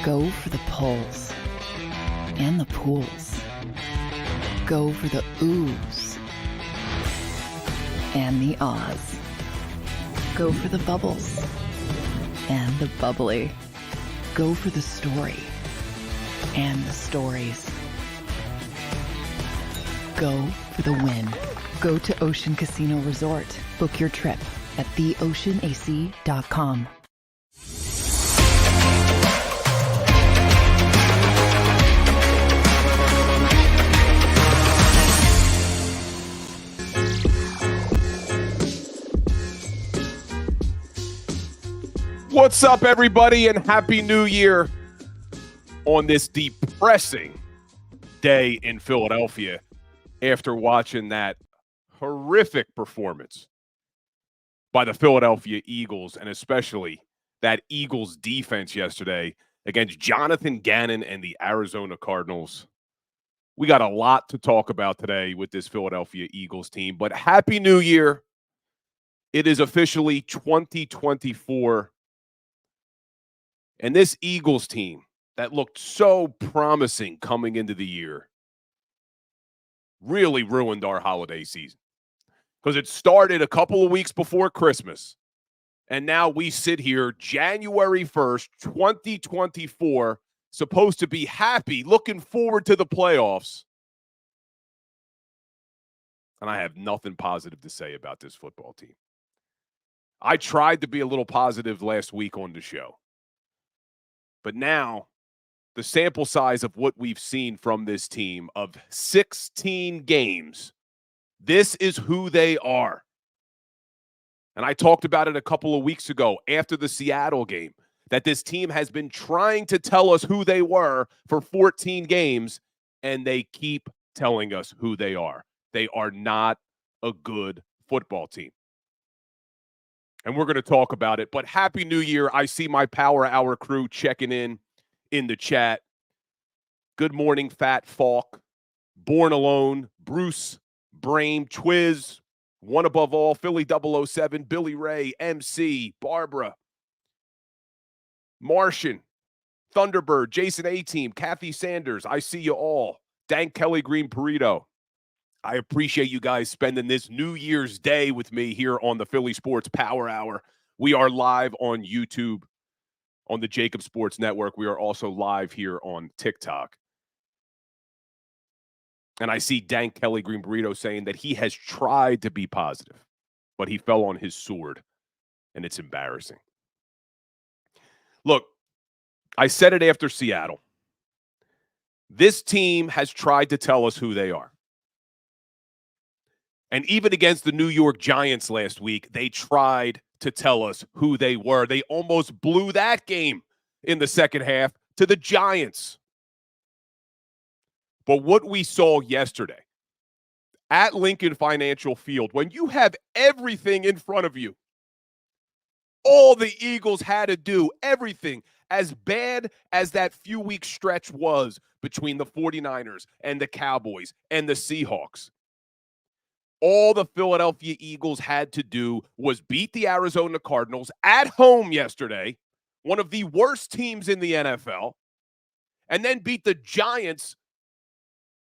Go for the pulls and the pools. Go for the oohs and the ahs. Go for the bubbles and the bubbly. Go for the story and the stories. Go for the win. Go to Ocean Casino Resort. Book your trip at theoceanac.com. What's up, everybody, and Happy New Year on this depressing day in Philadelphia after watching that horrific performance by the Philadelphia Eagles, and especially that Eagles defense yesterday against Jonathan Gannon and the Arizona Cardinals. We got a lot to talk about today with this Philadelphia Eagles team, but Happy New Year. It is officially 2024. And this Eagles team that looked so promising coming into the year really ruined our holiday season, because it started a couple of weeks before Christmas. And now we sit here January 1st, 2024, supposed to be happy, looking forward to the playoffs. And I have nothing positive to say about this football team. I tried to be a little positive last week on the show. But now, the sample size of what we've seen from this team of 16 games, this is who they are. And I talked about it a couple of weeks ago after the Seattle game, that this team has been trying to tell us who they were for 14 games, and they keep telling us who they are. They are not a good football team. And we're going to talk about it. But Happy New Year. I see my Power Hour crew checking in the chat. Good morning, Fat Falk, Born Alone, Bruce, Brame, Twiz, One Above All, Philly 007, Billy Ray, MC, Barbara, Martian, Thunderbird, Jason A-Team, Kathy Sanders. I see you all. Dank Kelly Green Burrito. I appreciate you guys spending this New Year's Day with me here on the Philly Sports Power Hour. We are live on YouTube on the JAKIB Sports Network. We are also live here on TikTok. And I see Dank Kelly Green Burrito saying that he has tried to be positive, but he fell on his sword, and it's embarrassing. Look, I said it after Seattle. This team has tried to tell us who they are. And even against the New York Giants last week, they tried to tell us who they were. They almost blew that game in the second half to the Giants. But what we saw yesterday at Lincoln Financial Field, when you have everything in front of you, all the Eagles had to do, everything, as bad as that few-week stretch was between the 49ers and the Cowboys and the Seahawks, all the Philadelphia Eagles had to do was beat the Arizona Cardinals at home yesterday, one of the worst teams in the NFL, and then beat the Giants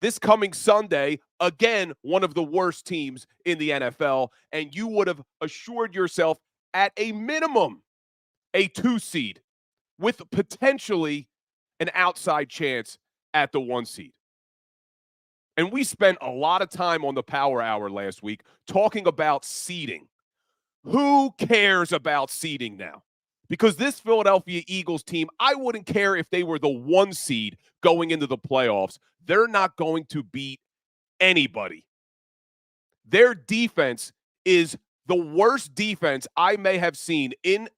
this coming Sunday, again, one of the worst teams in the NFL, and you would have assured yourself at a minimum a 2 seed with potentially an outside chance at the 1 seed. And we spent a lot of time on the Power Hour last week talking about seeding. Who cares about seeding now? Because this Philadelphia Eagles team, I wouldn't care if they were the 1 seed going into the playoffs. They're not going to beat anybody. Their defense is the worst defense I may have seen in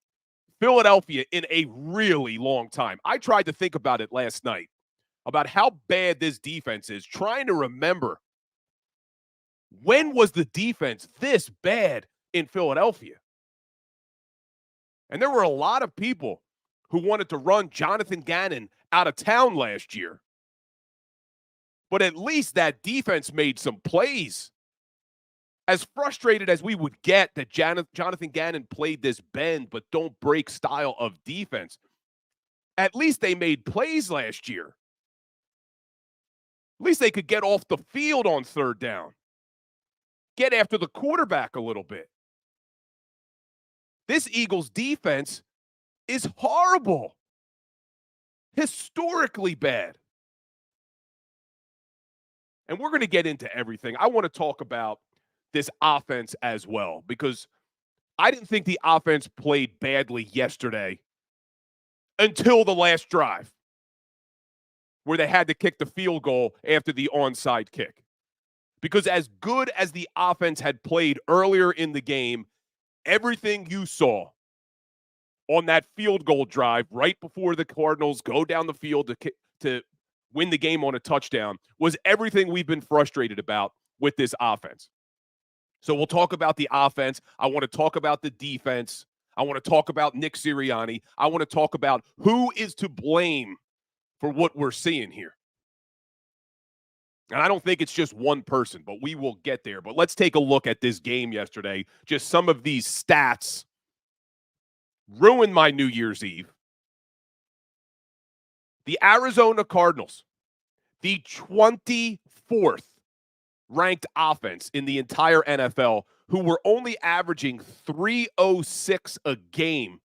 Philadelphia in a really long time. I tried to think about it last night, about how bad this defense is, trying to remember, when was the defense this bad in Philadelphia? And there were a lot of people who wanted to run Jonathan Gannon out of town last year. But at least that defense made some plays. As frustrated as we would get that Jonathan Gannon played this bend but don't break style of defense, at least they made plays last year. At least they could get off the field on third down. Get after the quarterback a little bit. This Eagles defense is horrible. Historically bad. And we're going to get into everything. I want to talk about this offense as well, because I didn't think the offense played badly yesterday until the last drive, where they had to kick the field goal after the onside kick. Because as good as the offense had played earlier in the game, everything you saw on that field goal drive right before the Cardinals go down the field to win the game on a touchdown was everything we've been frustrated about with this offense. So we'll talk about the offense. I want to talk about the defense. I want to talk about Nick Sirianni. I want to talk about who is to blame for what we're seeing here. And I don't think it's just one person, but we will get there. But let's take a look at this game yesterday. Just some of these stats ruined my New Year's Eve. The Arizona Cardinals, the 24th ranked offense in the entire NFL, who were only averaging 306 a game,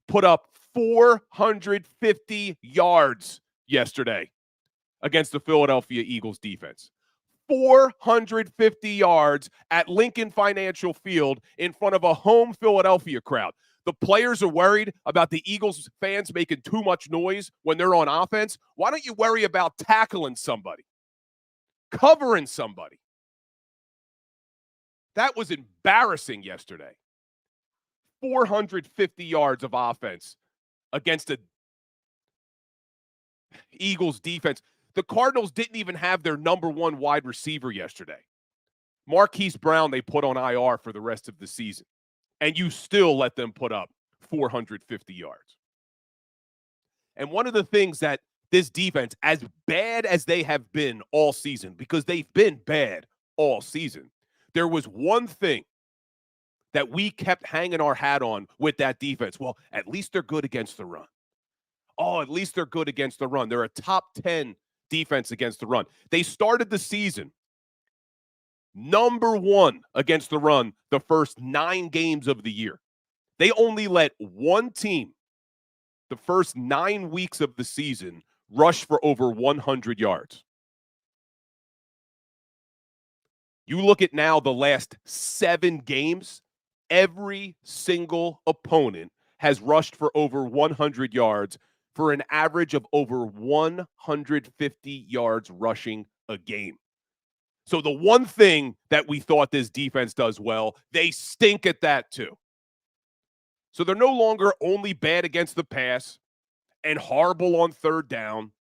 put up 450 yards yesterday against the Philadelphia Eagles defense. 450 yards at Lincoln Financial Field in front of a home Philadelphia crowd. The players are worried about the Eagles fans making too much noise when they're on offense. Why don't you worry about tackling somebody, covering somebody? That was embarrassing yesterday. 450 yards of offense against the Eagles defense. The Cardinals didn't even have their number one wide receiver yesterday. Marquise Brown, they put on IR for the rest of the season. And you still let them put up 450 yards. And one of the things that this defense, as bad as they have been all season, because they've been bad all season, there was one thing that we kept hanging our hat on with that defense. Well, at least they're good against the run. Oh, at least they're good against the run. They're a top 10 defense against the run. They started the season number one against the run the first 9 games of the year. They only let one team the first 9 weeks of the season rush for over 100 yards. You look at now the last 7 games, every single opponent has rushed for over 100 yards for an average of over 150 yards rushing a game. So the one thing that we thought this defense does well, they stink at that too. So they're no longer only bad against the pass and horrible on third down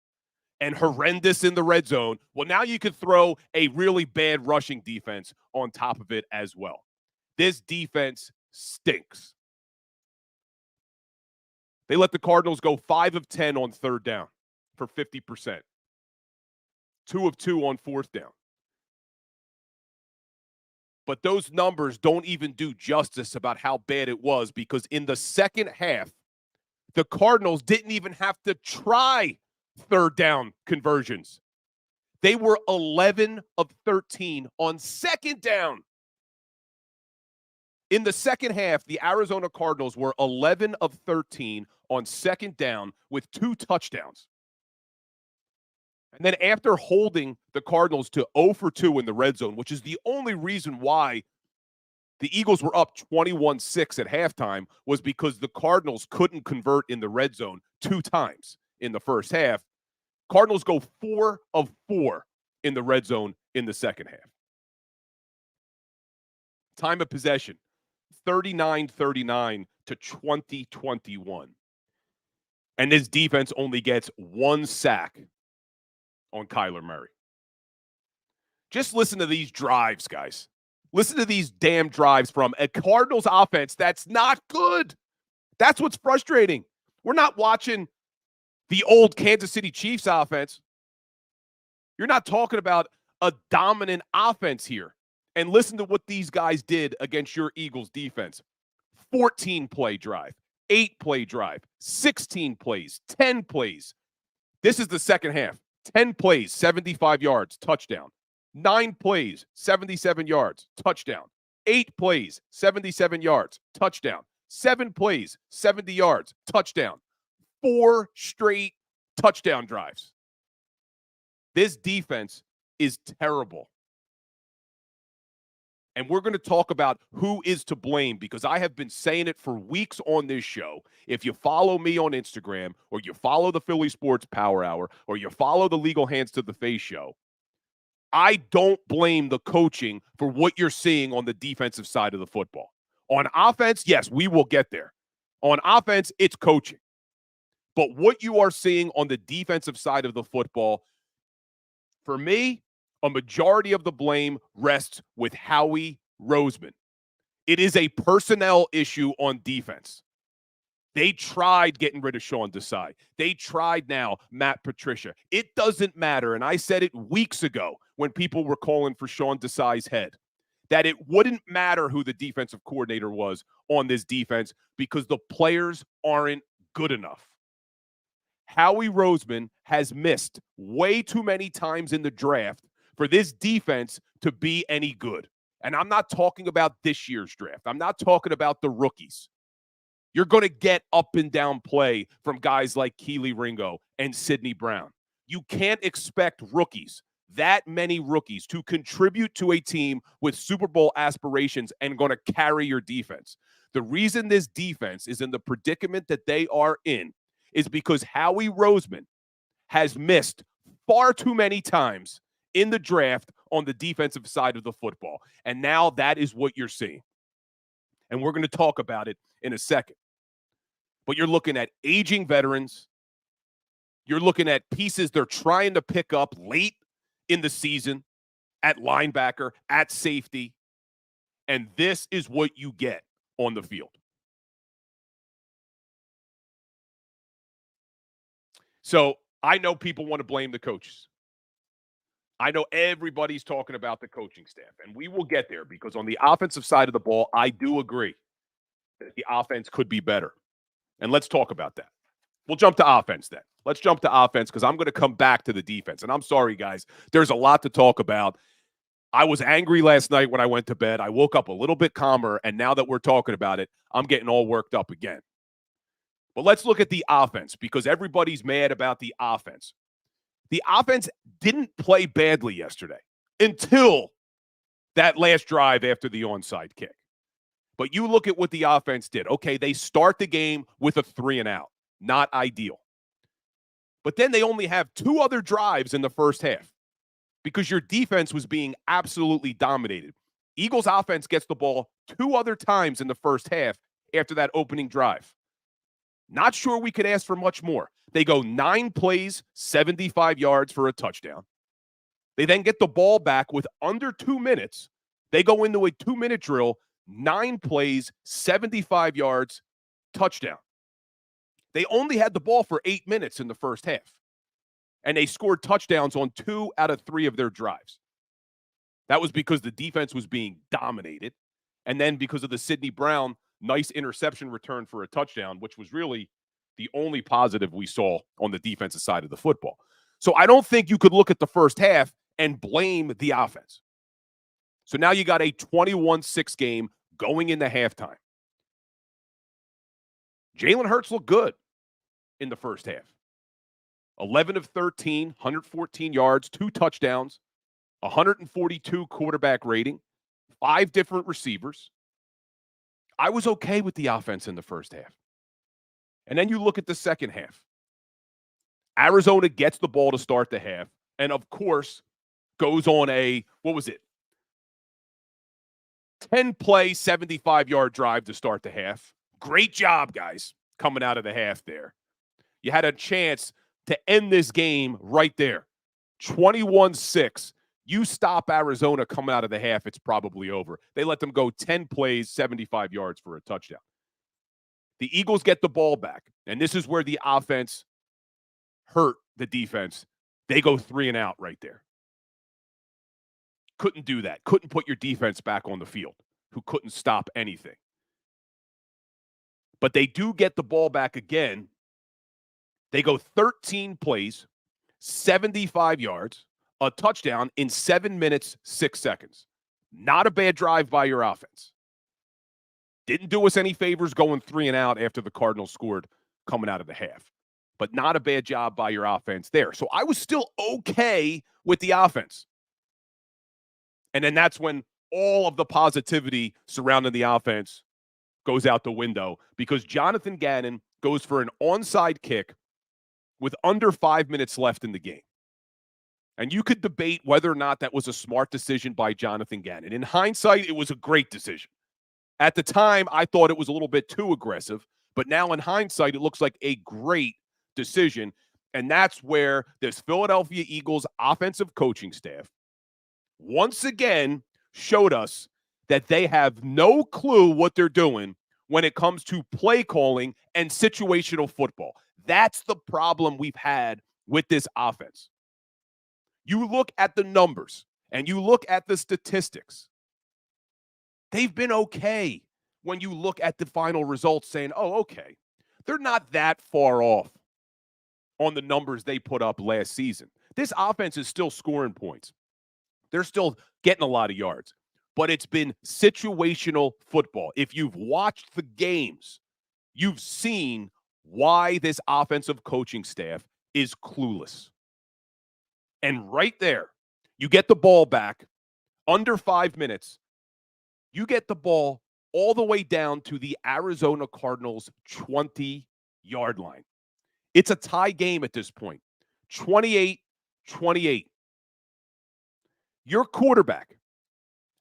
and horrendous in the red zone. Well, now you could throw a really bad rushing defense on top of it as well. This defense stinks. They let the Cardinals go 5 of 10 on third down for 50%. 2 of 2 on fourth down. But those numbers don't even do justice about how bad it was, because in the second half, the Cardinals didn't even have to try third down conversions. They were 11 of 13 on second down. In the second half, the Arizona Cardinals were 11 of 13 on second down with 2 touchdowns. And then after holding the Cardinals to 0 for 2 in the red zone, which is the only reason why the Eagles were up 21-6 at halftime, was because the Cardinals couldn't convert in the red zone 2 times in the first half. Cardinals go 4 of 4 in the red zone in the second half. Time of possession, 39-39 to 20-21. And this defense only gets 1 sack on Kyler Murray. Just listen to these drives, guys. Listen to these damn drives from a Cardinals offense that's not good. That's what's frustrating. We're not watching the old Kansas City Chiefs offense. You're not talking about a dominant offense here. And listen to what these guys did against your Eagles defense. 14-play drive, 8-play drive, 16 plays, 10 plays. This is the second half. 10 plays, 75 yards, touchdown. 9 plays, 77 yards, touchdown. 8 plays, 77 yards, touchdown. 7 plays, 70 yards, touchdown. 4 straight touchdown drives. This defense is terrible. And we're going to talk about who is to blame because I have been saying it for weeks on this show. If you follow me on Instagram or you follow the Philly Sports Power Hour or you follow the Legal Hands to the Face show, I don't blame the coaching for what you're seeing on the defensive side of the football. On offense, yes, we will get there. On offense, it's coaching. But what you are seeing on the defensive side of the football, for me, a majority of the blame rests with Howie Roseman. It is a personnel issue on defense. They tried getting rid of Sean Desai. They tried now Matt Patricia. It doesn't matter, and I said it weeks ago when people were calling for Sean Desai's head, that it wouldn't matter who the defensive coordinator was on this defense because the players aren't good enough. Howie Roseman has missed way too many times in the draft for this defense to be any good. And I'm not talking about this year's draft. I'm not talking about the rookies. You're going to get up and down play from guys like Keely Ringo and Sidney Brown. You can't expect rookies, that many rookies, to contribute to a team with Super Bowl aspirations and going to carry your defense. The reason this defense is in the predicament that they are in is because Howie Roseman has missed far too many times in the draft on the defensive side of the football. And now that is what you're seeing. And we're going to talk about it in a second. But you're looking at aging veterans. You're looking at pieces they're trying to pick up late in the season at linebacker, at safety. And this is what you get on the field. So I know people want to blame the coaches. I know everybody's talking about the coaching staff, and we will get there because on the offensive side of the ball, I do agree that the offense could be better. And let's talk about that. We'll jump to offense then. Let's jump to offense because I'm going to come back to the defense. And I'm sorry, guys. There's a lot to talk about. I was angry last night when I went to bed. I woke up a little bit calmer, and now that we're talking about it, I'm getting all worked up again. But let's look at the offense because everybody's mad about the offense. The offense didn't play badly yesterday until that last drive after the onside kick. But you look at what the offense did. Okay, they start the game with a 3-and-out. Not ideal. But then they only have 2 other drives in the first half because your defense was being absolutely dominated. Eagles offense gets the ball 2 other times in the first half after that opening drive. Not sure we could ask for much more. They go 9 plays, 75 yards for a touchdown. They then get the ball back with under 2 minutes. They go into a 2-minute drill, 9 plays, 75 yards, touchdown. They only had the ball for 8 minutes in the first half. And they scored touchdowns on 2 out of 3 of their drives. That was because the defense was being dominated. And then because of the Sidney Brown nice interception return for a touchdown, which was really the only positive we saw on the defensive side of the football. So I don't think you could look at the first half and blame the offense. So now you got a 21-6 game going into halftime. Jalen Hurts looked good in the first half. 11 of 13, 114 yards, 2 touchdowns, 142 quarterback rating, 5 different receivers. I was okay with the offense in the first half. And then you look at the second half. Arizona gets the ball to start the half, and of course, goes on a, 10-play, 75-yard drive to start the half. Great job, guys, coming out of the half there. You had a chance to end this game right there. 21-6. You stop Arizona coming out of the half, it's probably over. They let them go 10 plays, 75 yards for a touchdown. The Eagles get the ball back, and this is where the offense hurt the defense. They go 3-and-out right there. couldn't do that. Couldn't put your defense back on the field, who couldn't stop anything. But they do get the ball back again. They go 13 plays, 75 yards, a touchdown in 7 minutes, 6 seconds. Not a bad drive by your offense. Didn't do us any favors going 3 and out after the Cardinals scored coming out of the half. But not a bad job by your offense there. So I was still okay with the offense. And then that's when all of the positivity surrounding the offense goes out the window because Jonathan Gannon goes for an onside kick with under 5 minutes left in the game. And you could debate whether or not that was a smart decision by Jonathan Gannon. In hindsight, it was a great decision. At the time, I thought it was a little bit too aggressive, but now in hindsight, it looks like a great decision. And that's where this Philadelphia Eagles offensive coaching staff once again showed us that they have no clue what they're doing when it comes to play calling and situational football. That's the problem we've had with this offense. You look at the numbers and you look at the statistics. They've been okay when you look at the final results saying, oh, okay, they're not that far off on the numbers they put up last season. This offense is still scoring points. They're still getting a lot of yards, but it's been situational football. If you've watched the games, you've seen why this offensive coaching staff is clueless. And right there, you get the ball back under 5 minutes. You get the ball all the way down to the Arizona Cardinals 20-yard line. It's a tie game at this point, 28-28. Your quarterback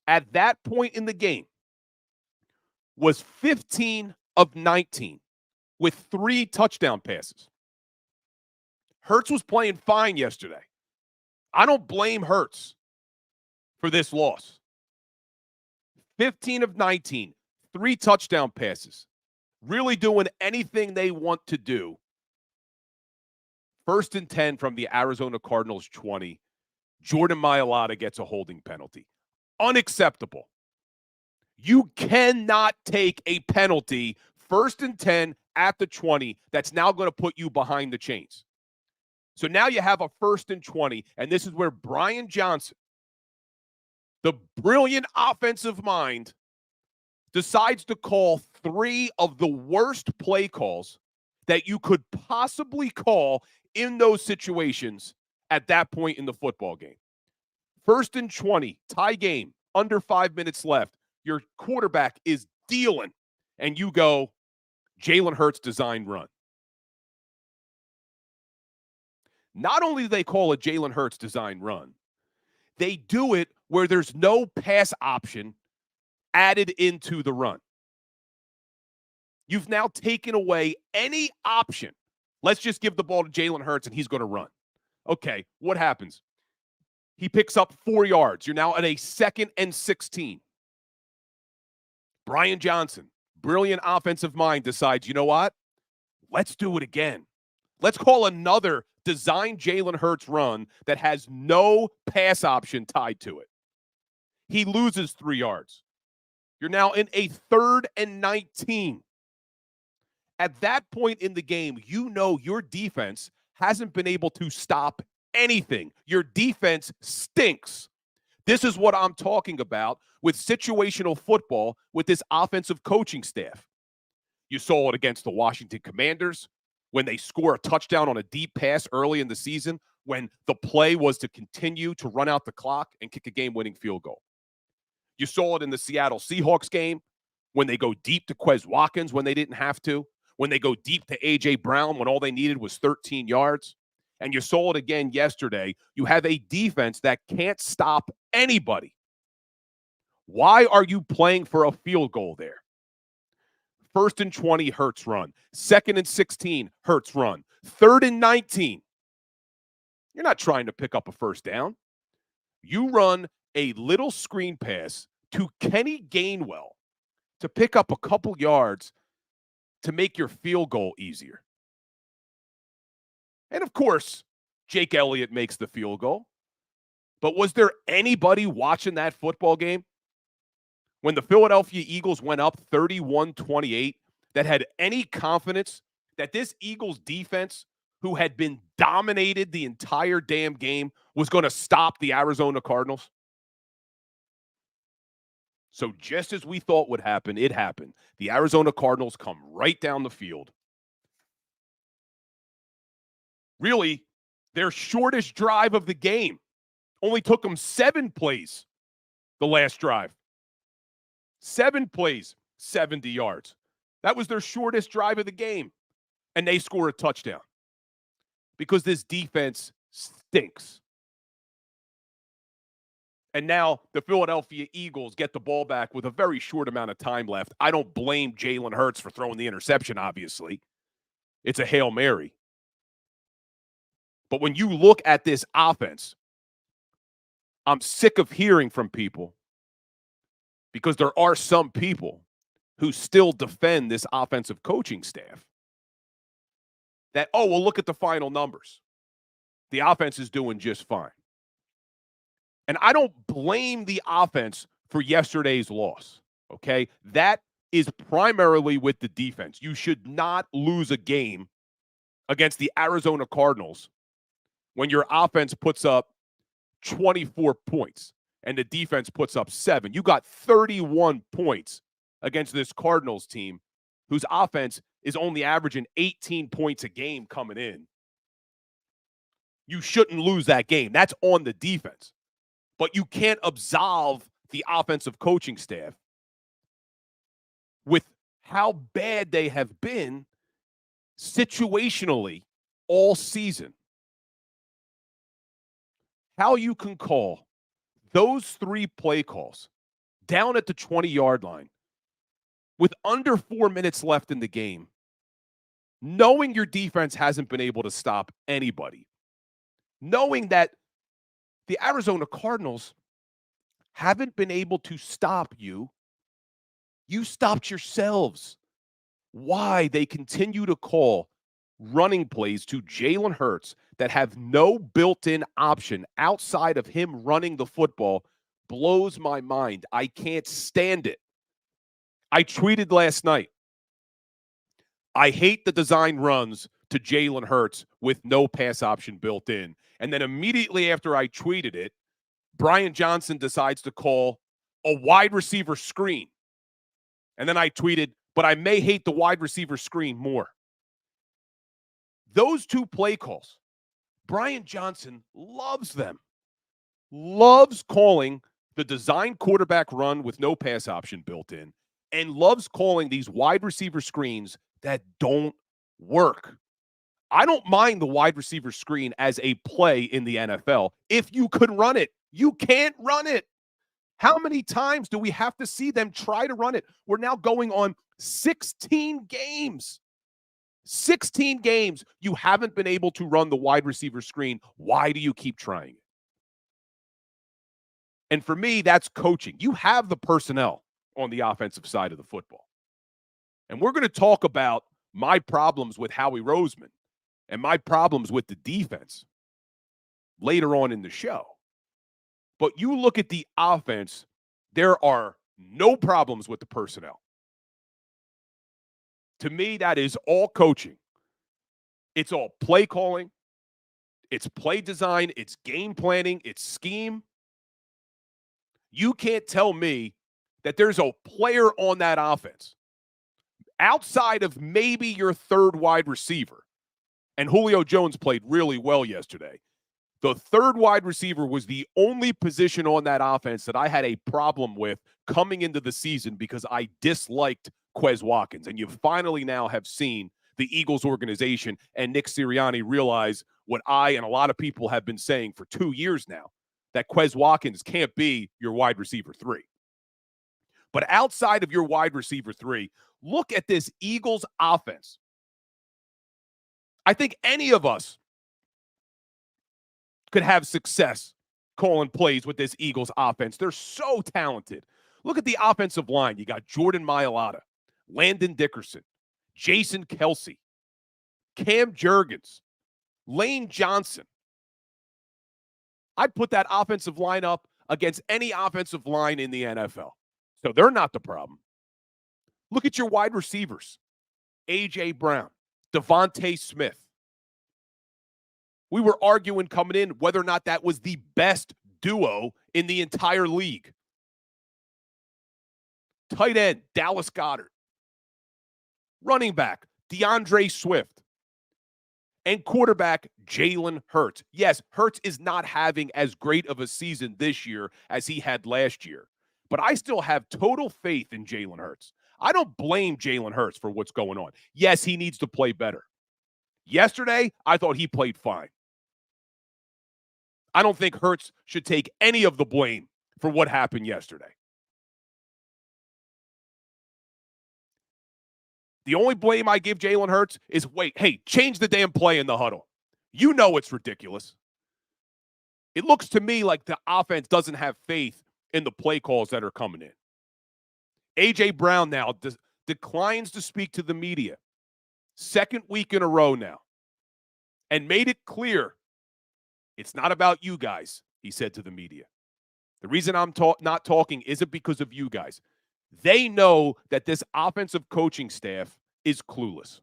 at that point in the game was 15 of 19 with 3 touchdown passes. Hurts was playing fine yesterday. I don't blame Hurts for this loss. 15 of 19, 3 touchdown passes. Really doing anything they want to do. 1st and 10 from the Arizona Cardinals 20. Jordan Mailata gets a holding penalty. Unacceptable. You cannot take a penalty 1st and 10 at the 20 that's now going to put you behind the chains. So now you have a 1st and 20, and this is where Brian Johnson, the brilliant offensive mind, decides to call 3 of the worst play calls that you could possibly call in those situations at that point in the football game. 1st and 20, tie game, under 5 minutes left. Your quarterback is dealing, and you go, Jalen Hurts design run. Not only do they call a Jalen Hurts design run, they do it where there's no pass option added into the run. You've now taken away any option. Let's just give the ball to Jalen Hurts and he's going to run. Okay, what happens? He picks up 4 yards. You're now at a 2nd and 16. Brian Johnson, brilliant offensive mind, decides, you know what? Let's do it again. Let's call another design Jalen Hurts run that has no pass option tied to it. He loses 3 yards. You're now in a 3rd and 19. At that point in the game, you know your defense hasn't been able to stop anything. Your defense stinks. This is what I'm talking about with situational football with this offensive coaching staff. You saw it against the Washington Commanders when they score a touchdown on a deep pass early in the season, when the play was to continue to run out the clock and kick a game-winning field goal. You saw it in the Seattle Seahawks game when they go deep to Quez Watkins when they didn't have to, when they go deep to A.J. Brown when all they needed was 13 yards. And you saw it again yesterday. You have a defense that can't stop anybody. Why are you playing for a field goal there? 1st and 20, Hurts run. 2nd and 16, Hurts run. 3rd and 19. You're not trying to pick up a 1st down. You run a little screen pass to Kenny Gainwell to pick up a couple yards to make your field goal easier. And of course, Jake Elliott makes the field goal. But was there anybody watching that football game when the Philadelphia Eagles went up 31-28 that had any confidence that this Eagles defense, who had been dominated the entire damn game, was going to stop the Arizona Cardinals? So just as we thought would happen, it happened. The Arizona Cardinals come right down the field. Really, their shortest drive of the game only took them 7 plays the last drive. 7 plays, 70 yards. That was their shortest drive of the game. And they score a touchdown. Because this defense stinks. And now the Philadelphia Eagles get the ball back with a very short amount of time left. I don't blame Jalen Hurts for throwing the interception, obviously. It's a Hail Mary. But when you look at this offense, I'm sick of hearing from people, because there are some people who still defend this offensive coaching staff, that, oh, well, look at the final numbers. The offense is doing just fine. And I don't blame the offense for yesterday's loss, okay? That is primarily with the defense. You should not lose a game against the Arizona Cardinals when your offense puts up 24 points and the defense puts up 7. You got 31 points against this Cardinals team whose offense is only averaging 18 points a game coming in. You shouldn't lose that game. That's on the defense. But you can't absolve the offensive coaching staff with how bad they have been situationally all season. How you can call those 3 play calls down at the 20-yard line with under 4 minutes left in the game, knowing your defense hasn't been able to stop anybody, knowing that the Arizona Cardinals haven't been able to stop you. You stopped yourselves. Why they continue to call running plays to Jalen Hurts that have no built-in option outside of him running the football blows my mind. I can't stand it. I tweeted last night, I hate the design runs to Jalen Hurts with no pass option built in. And then immediately after I tweeted it, Brian Johnson decides to call a wide receiver screen. And then I tweeted, but I may hate the wide receiver screen more. Those 2 play calls, Brian Johnson loves them. Loves calling the design quarterback run with no pass option built in, and loves calling these wide receiver screens that don't work. I don't mind the wide receiver screen as a play in the NFL if you could run it. You can't run it. How many times do we have to see them try to run it? We're now going on 16 games. 16 games you haven't been able to run the wide receiver screen. Why do you keep trying it? And for me, that's coaching. You have the personnel on the offensive side of the football. And we're going to talk about my problems with Howie Roseman and my problems with the defense later on in the show. But you look at the offense, there are no problems with the personnel. To me, that is all coaching. It's all play calling. It's play design. It's game planning. It's scheme. You can't tell me that there's a player on that offense outside of maybe your third wide receiver. And Julio Jones played really well yesterday. The third wide receiver was the only position on that offense that I had a problem with coming into the season because I disliked Quez Watkins. And you finally now have seen the Eagles organization and Nick Sirianni realize what I and a lot of people have been saying for 2 years now, that Quez Watkins can't be your wide receiver 3. But outside of your wide receiver 3, look at this Eagles offense. I think any of us could have success calling plays with this Eagles offense. They're so talented. Look at the offensive line. You got Jordan Mailata, Landon Dickerson, Jason Kelsey, Cam Jurgens, Lane Johnson. I'd put that offensive line up against any offensive line in the NFL. So they're not the problem. Look at your wide receivers. A.J. Brown, Devontae Smith. We were arguing coming in whether or not that was the best duo in the entire league. Tight end, Dallas Goedert. Running back, DeAndre Swift. And quarterback, Jalen Hurts. Yes, Hurts is not having as great of a season this year as he had last year. But I still have total faith in Jalen Hurts. I don't blame Jalen Hurts for what's going on. Yes, he needs to play better. Yesterday, I thought he played fine. I don't think Hurts should take any of the blame for what happened yesterday. The only blame I give Jalen Hurts is, hey, change the damn play in the huddle. You know it's ridiculous. It looks to me like the offense doesn't have faith in the play calls that are coming in. A.J. Brown now declines to speak to the media. Second week in a row now. And made it clear, it's not about you guys, he said to the media. The reason I'm not talking isn't because of you guys. They know that this offensive coaching staff is clueless.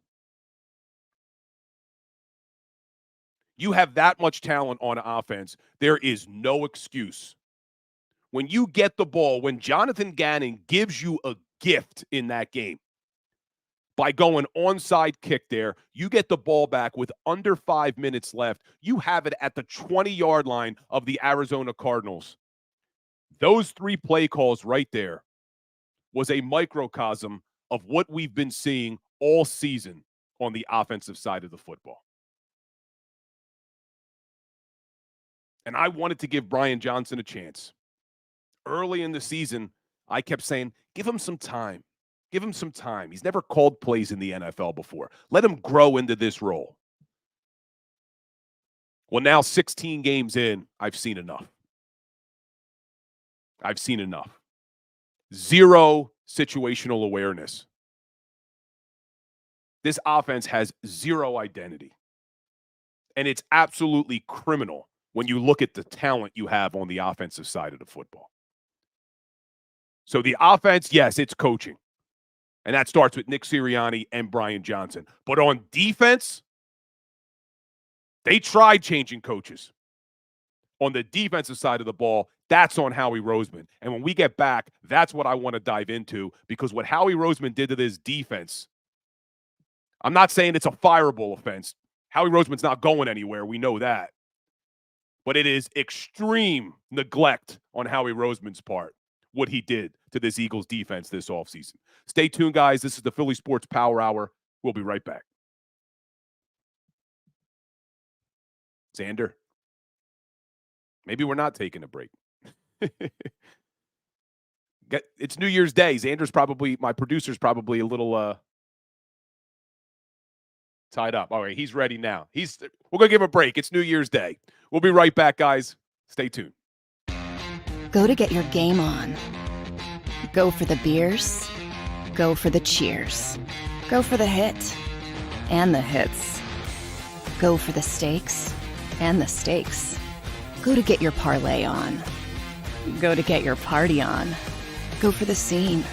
You have that much talent on offense, there is no excuse. When you get the ball, when Jonathan Gannon gives you a gift in that game, by going onside kick there, you get the ball back with under 5 minutes left. You have it at the 20-yard line of the Arizona Cardinals. Those 3 play calls right there was a microcosm of what we've been seeing all season on the offensive side of the football. And I wanted to give Brian Johnson a chance. Early in the season, I kept saying, give him some time. Give him some time. He's never called plays in the NFL before. Let him grow into this role. Well, now 16 games in, I've seen enough. I've seen enough. Zero situational awareness. This offense has zero identity. And it's absolutely criminal when you look at the talent you have on the offensive side of the football. So the offense, yes, it's coaching. And that starts with Nick Sirianni and Brian Johnson. But on defense, they tried changing coaches. On the defensive side of the ball, that's on Howie Roseman. And when we get back, that's what I want to dive into, because what Howie Roseman did to this defense, I'm not saying it's a fireable offense. Howie Roseman's not going anywhere. We know that. But it is extreme neglect on Howie Roseman's part, what he did to this Eagles defense this offseason. Stay tuned, guys. This is the Philly Sports Power Hour. We'll be right back. Xander, maybe we're not taking a break. It's New Year's Day. Xander's probably, my producer's probably a little tied up. All right, he's ready now. We're going to give him a break. It's New Year's Day. We'll be right back, guys. Stay tuned. Go to get your game on. Go for the beers. Go for the cheers. Go for the hit and the hits. Go for the stakes and the stakes. Go to get your parlay on. Go to get your party on. Go for the scene.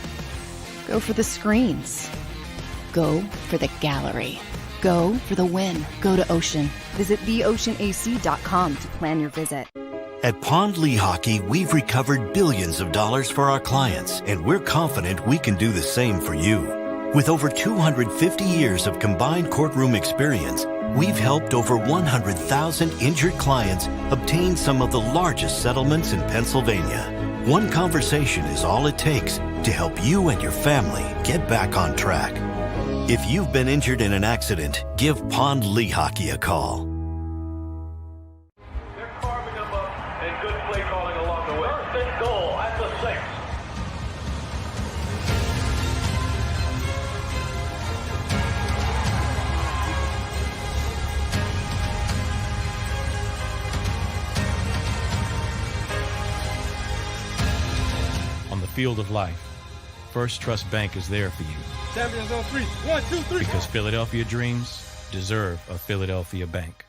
Go for the screens. Go for the gallery. Go for the win. Go to Ocean. Visit theoceanac.com to plan your visit. At Pond Lehocky, we've recovered billions of dollars for our clients, and we're confident we can do the same for you. With over 250 years of combined courtroom experience, we've helped over 100,000 injured clients obtain some of the largest settlements in Pennsylvania. One conversation is all it takes to help you and your family get back on track. If you've been injured in an accident, give Pond Lehocky a call. They're carving them up and good play calling along the way. First and goal at the 6. On the field of life, First Trust Bank is there for you. Champions on 3. 1, 2, 3. Because Philadelphia dreams deserve a Philadelphia bank.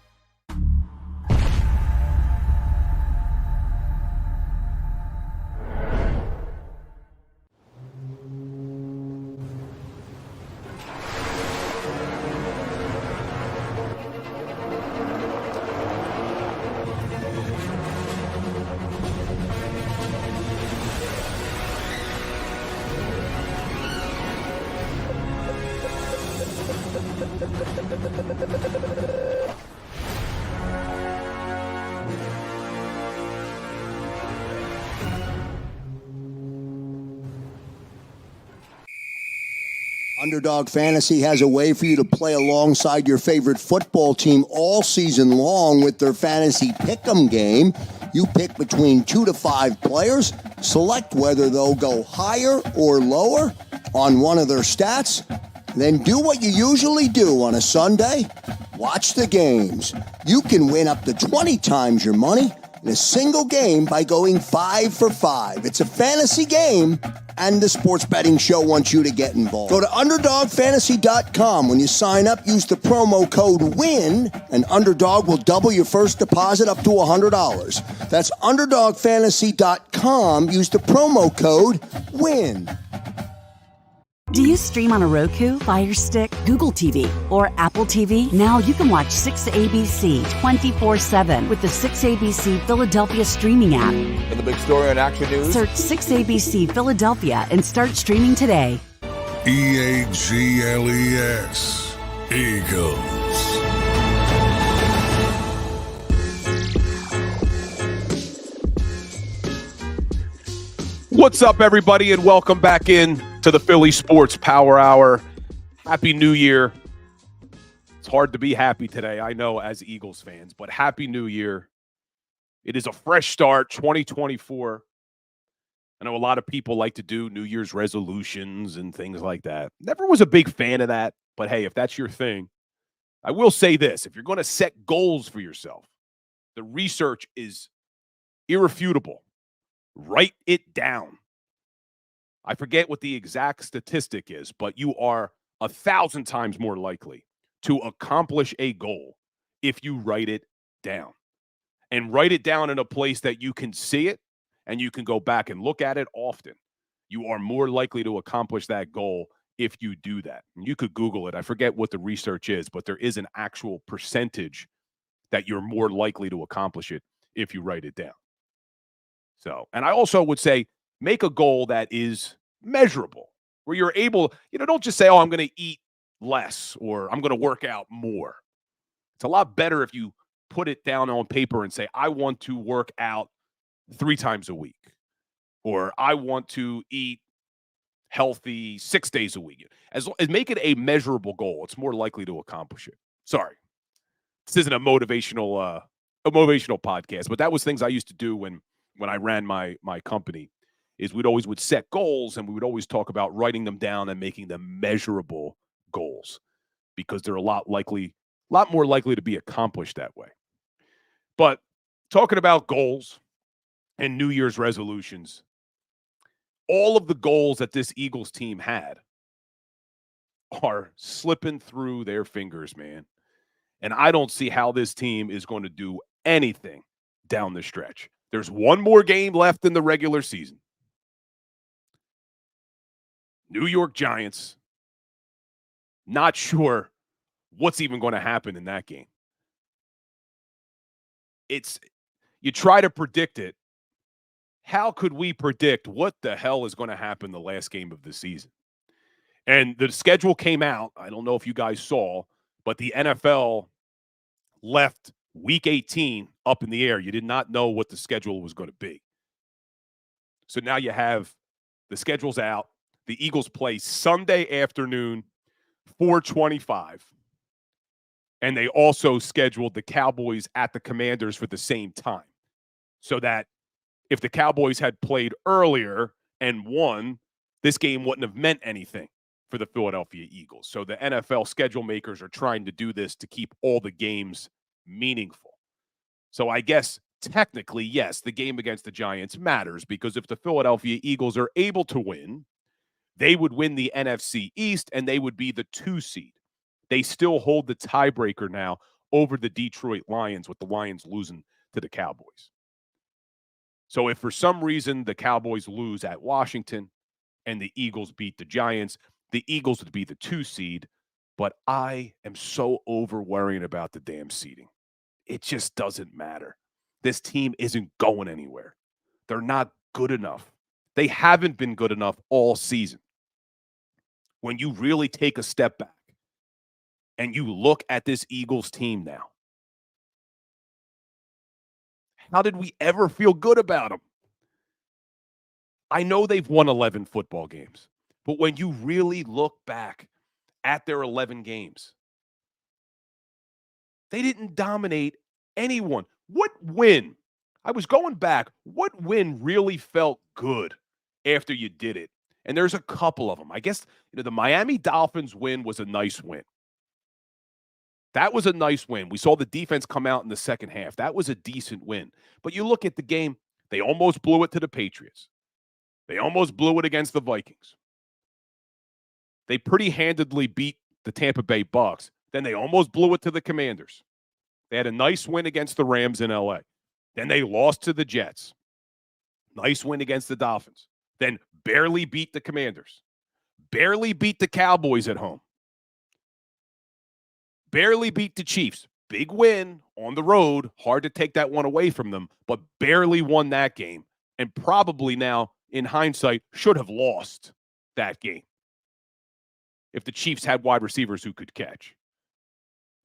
Underdog Fantasy has a way for you to play alongside your favorite football team all season long with their fantasy pick'em game. You pick between 2 to 5 players, select whether they'll go higher or lower on one of their stats, then do what you usually do on a Sunday, watch the games. You can win up to 20 times your money in a single game by going 5 for 5. It's a fantasy game, and the Sports Betting Show wants you to get involved. Go to UnderdogFantasy.com. When you sign up, use the promo code WIN, and Underdog will double your first deposit up to $100. That's UnderdogFantasy.com. Use the promo code WIN. Do you stream on a Roku, Fire Stick, Google TV, or Apple TV? Now you can watch 6ABC 24/7 with the 6ABC Philadelphia streaming app. And the big story on Action News? Search 6ABC Philadelphia and start streaming today. EAGLES. Eagles. What's up, everybody, and welcome back in to the Philly Sports Power Hour. Happy New Year. It's hard to be happy today, I know, as Eagles fans, but Happy New Year. It is a fresh start, 2024. I know a lot of people like to do New Year's resolutions and things like that. Never was a big fan of that, but hey, if that's your thing, I will say this. If you're going to set goals for yourself, the research is irrefutable. Write it down. I forget what the exact statistic is, but you are 1,000 times more likely to accomplish a goal if you write it down. And write it down in a place that you can see it and you can go back and look at it often. You are more likely to accomplish that goal if you do that. And you could Google it. I forget what the research is, but there is an actual percentage that you're more likely to accomplish it if you write it down. So, and I also would say, make a goal that is measurable, where you're able, don't just say, oh, I'm going to eat less or I'm going to work out more. It's a lot better if you put it down on paper and say, I want to work out 3 times a week, or I want to eat healthy 6 days a week. As make it a measurable goal, it's more likely to accomplish it. Sorry, this isn't a motivational podcast, but that was things I used to do when I ran my company, is we'd always set goals, and we would always talk about writing them down and making them measurable goals, because they're a lot more likely to be accomplished that way. But talking about goals and New Year's resolutions, all of the goals that this Eagles team had are slipping through their fingers, man. And I don't see how this team is going to do anything down the stretch. There's one more game left in the regular season. New York Giants. Not sure what's even going to happen in that game. You try to predict it. How could we predict what the hell is going to happen the last game of the season? And the schedule came out. I don't know if you guys saw, but the NFL left Week 18 up in the air. You did not know what the schedule was going to be. So now you have the schedule's out. The Eagles play Sunday afternoon, 4:25. And they also scheduled the Cowboys at the Commanders for the same time. So that if the Cowboys had played earlier and won, this game wouldn't have meant anything for the Philadelphia Eagles. So the NFL schedule makers are trying to do this to keep all the games meaningful. So I guess technically, yes, the game against the Giants matters, because if the Philadelphia Eagles are able to win, they would win the NFC East and they would be the 2 seed. They still hold the tiebreaker now over the Detroit Lions, with the Lions losing to the Cowboys. So if for some reason the Cowboys lose at Washington and the Eagles beat the Giants, the Eagles would be the 2 seed. But I am so over worrying about the damn seeding. It just doesn't matter. This team isn't going anywhere. They're not good enough. They haven't been good enough all season. When you really take a step back and you look at this Eagles team now, how did we ever feel good about them? I know they've won 11 football games, but when you really look back at their 11 games, they didn't dominate anyone. What win? I was going back. What win really felt good after you did it? And there's a couple of them. I guess the Miami Dolphins win was a nice win. That was a nice win. We saw the defense come out in the second half. That was a decent win. But you look at the game, they almost blew it to the Patriots. They almost blew it against the Vikings. They pretty handedly beat the Tampa Bay Bucks. Then they almost blew it to the Commanders. They had a nice win against the Rams in LA. Then they lost to the Jets. Nice win against the Dolphins. Then barely beat the Commanders. Barely beat the Cowboys at home. Barely beat the Chiefs. Big win on the road. Hard to take that one away from them, but barely won that game. And probably now, in hindsight, should have lost that game if the Chiefs had wide receivers who could catch.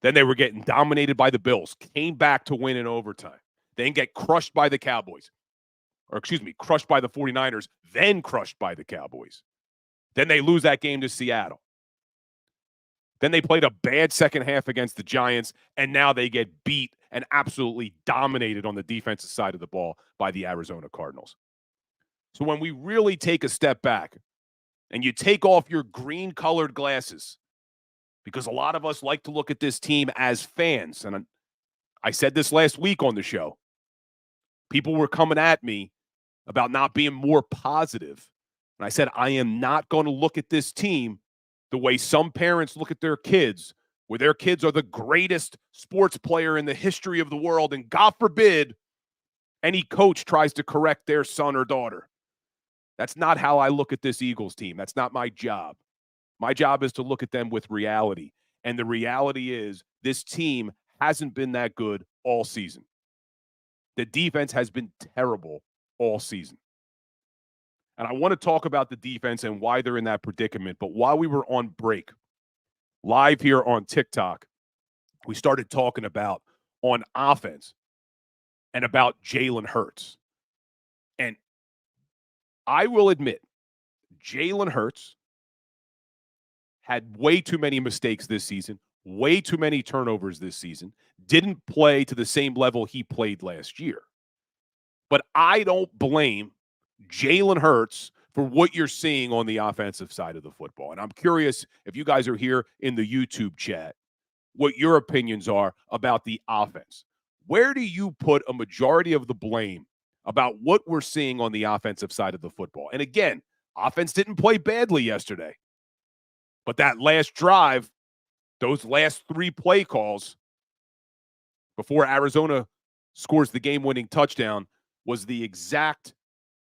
Then they were getting dominated by the Bills, came back to win in overtime, then get crushed by the Cowboys. Crushed by the 49ers, then crushed by the Cowboys. Then they lose that game to Seattle. Then they played a bad second half against the Giants, and now they get beat and absolutely dominated on the defensive side of the ball by the Arizona Cardinals. So when we really take a step back and you take off your green-colored glasses, because a lot of us like to look at this team as fans, and I said this last week on the show, people were coming at me about not being more positive. And I said, I am not going to look at this team the way some parents look at their kids, where their kids are the greatest sports player in the history of the world, and God forbid any coach tries to correct their son or daughter. That's not how I look at this Eagles team. That's not my job. My job is to look at them with reality. And the reality is this team hasn't been that good all season. The defense has been terrible all season. And I want to talk about the defense and why they're in that predicament. But while we were on break, live here on TikTok, we started talking about on offense and about Jalen Hurts. And I will admit, Jalen Hurts had way too many mistakes this season, way too many turnovers this season, didn't play to the same level he played last year. But I don't blame Jalen Hurts for what you're seeing on the offensive side of the football. And I'm curious if you guys are here in the YouTube chat, what your opinions are about the offense. Where do you put a majority of the blame about what we're seeing on the offensive side of the football? And again, offense didn't play badly yesterday. But that last drive, those last 3 play calls before Arizona scores the game-winning touchdown was the exact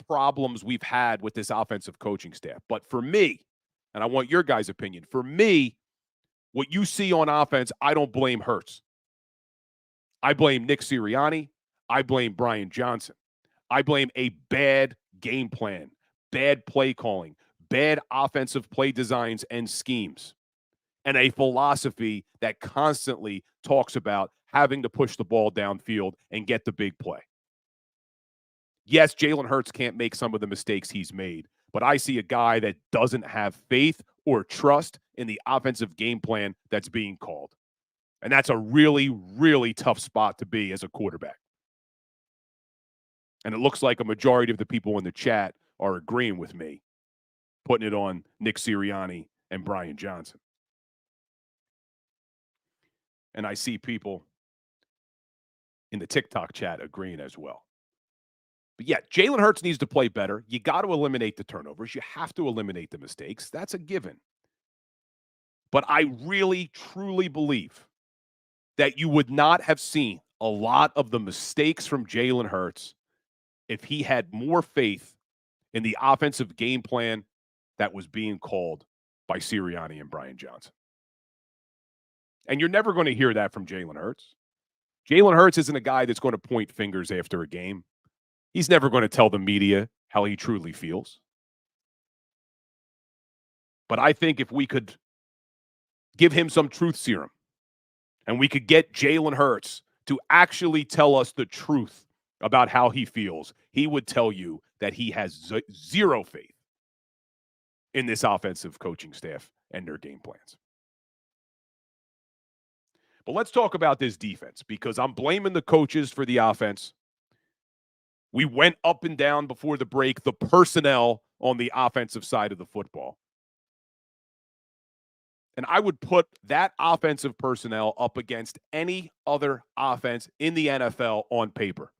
problems we've had with this offensive coaching staff. But for me, and I want your guys' opinion, for me, what you see on offense, I don't blame Hurts. I blame Nick Sirianni. I blame Brian Johnson. I blame a bad game plan, bad play calling, bad offensive play designs and schemes, and a philosophy that constantly talks about having to push the ball downfield and get the big play. Yes, Jalen Hurts can't make some of the mistakes he's made, but I see a guy that doesn't have faith or trust in the offensive game plan that's being called. And that's a really, really tough spot to be as a quarterback. And it looks like a majority of the people in the chat are agreeing with me, putting it on Nick Sirianni and Brian Johnson. And I see people in the TikTok chat agreeing as well. But yeah, Jalen Hurts needs to play better. You got to eliminate the turnovers. You have to eliminate the mistakes. That's a given. But I really, truly believe that you would not have seen a lot of the mistakes from Jalen Hurts if he had more faith in the offensive game plan that was being called by Sirianni and Brian Johnson. And you're never going to hear that from Jalen Hurts. Jalen Hurts isn't a guy that's going to point fingers after a game. He's never going to tell the media how he truly feels. But I think if we could give him some truth serum and we could get Jalen Hurts to actually tell us the truth about how he feels, he would tell you that he has zero faith in this offensive coaching staff and their game plans. But let's talk about this defense, because I'm blaming the coaches for the offense. We went up and down before the break, the personnel on the offensive side of the football. And I would put that offensive personnel up against any other offense in the NFL on paper.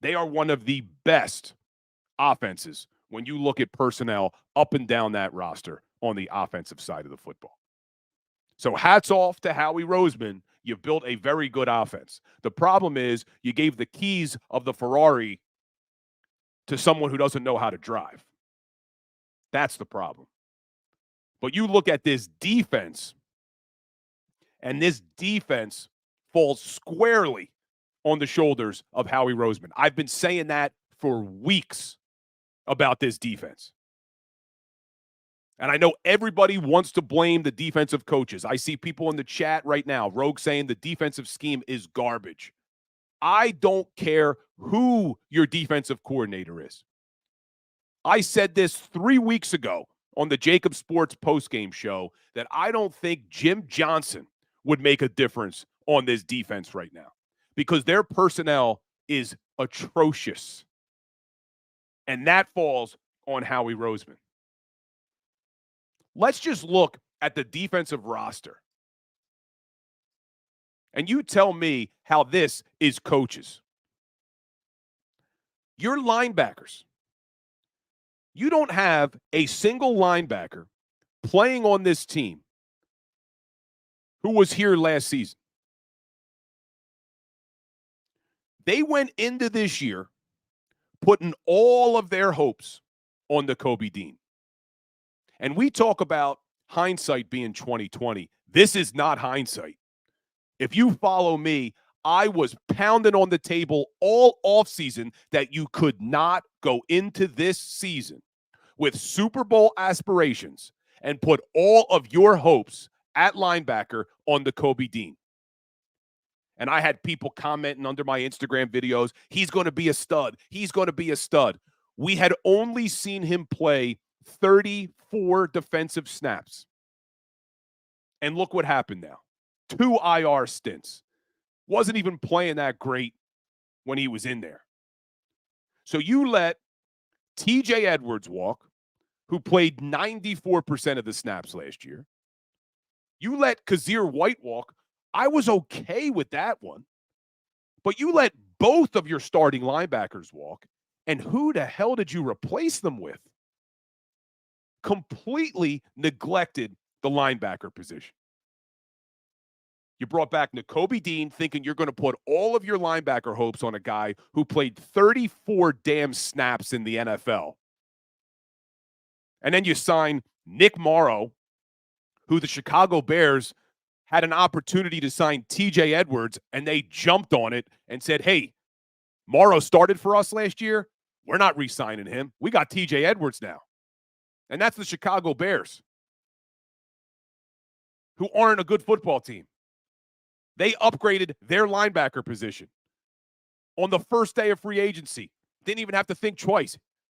They are one of the best offenses when you look at personnel up and down that roster on the offensive side of the football. So hats off to Howie Roseman. You've built a very good offense. The problem is you gave the keys of the Ferrari to someone who doesn't know how to drive. That's the problem. But you look at this defense, and this defense falls squarely on the shoulders of Howie Roseman. I've been saying that for weeks about this defense. And I know everybody wants to blame the defensive coaches. I see people in the chat right now, Rogue, saying the defensive scheme is garbage. I don't care who your defensive coordinator is. I said this 3 weeks ago on the JAKIB Sports postgame show that I don't think Jim Johnson would make a difference on this defense right now because their personnel is atrocious. And that falls on Howie Roseman. Let's just look at the defensive roster. And you tell me how this is coaches. Your linebackers. You don't have a single linebacker playing on this team who was here last season. They went into this year putting all of their hopes on the Kobe Dean. And we talk about hindsight being 20/20. This is not hindsight. If you follow me, I was pounding on the table all offseason that you could not go into this season with Super Bowl aspirations and put all of your hopes at linebacker on the Kobe Dean. And I had people commenting under my Instagram videos, he's going to be a stud. He's going to be a stud. We had only seen him play 34 defensive snaps. And look what happened now. 2 IR stints. Wasn't even playing that great when he was in there. So you let TJ Edwards walk, who played 94% of the snaps last year. You let Kazir White walk. I was okay with that one. But you let both of your starting linebackers walk. And who the hell did you replace them with? Completely neglected the linebacker position. You brought back Nakobe Dean thinking you're going to put all of your linebacker hopes on a guy who played 34 damn snaps in the NFL. And then you sign Nick Morrow, who the Chicago Bears had an opportunity to sign TJ Edwards, and they jumped on it and said, hey, Morrow started for us last year. We're not re-signing him. We got TJ Edwards now. And that's the Chicago Bears, who aren't a good football team. They upgraded their linebacker position on the first day of free agency. Didn't even have to think twice.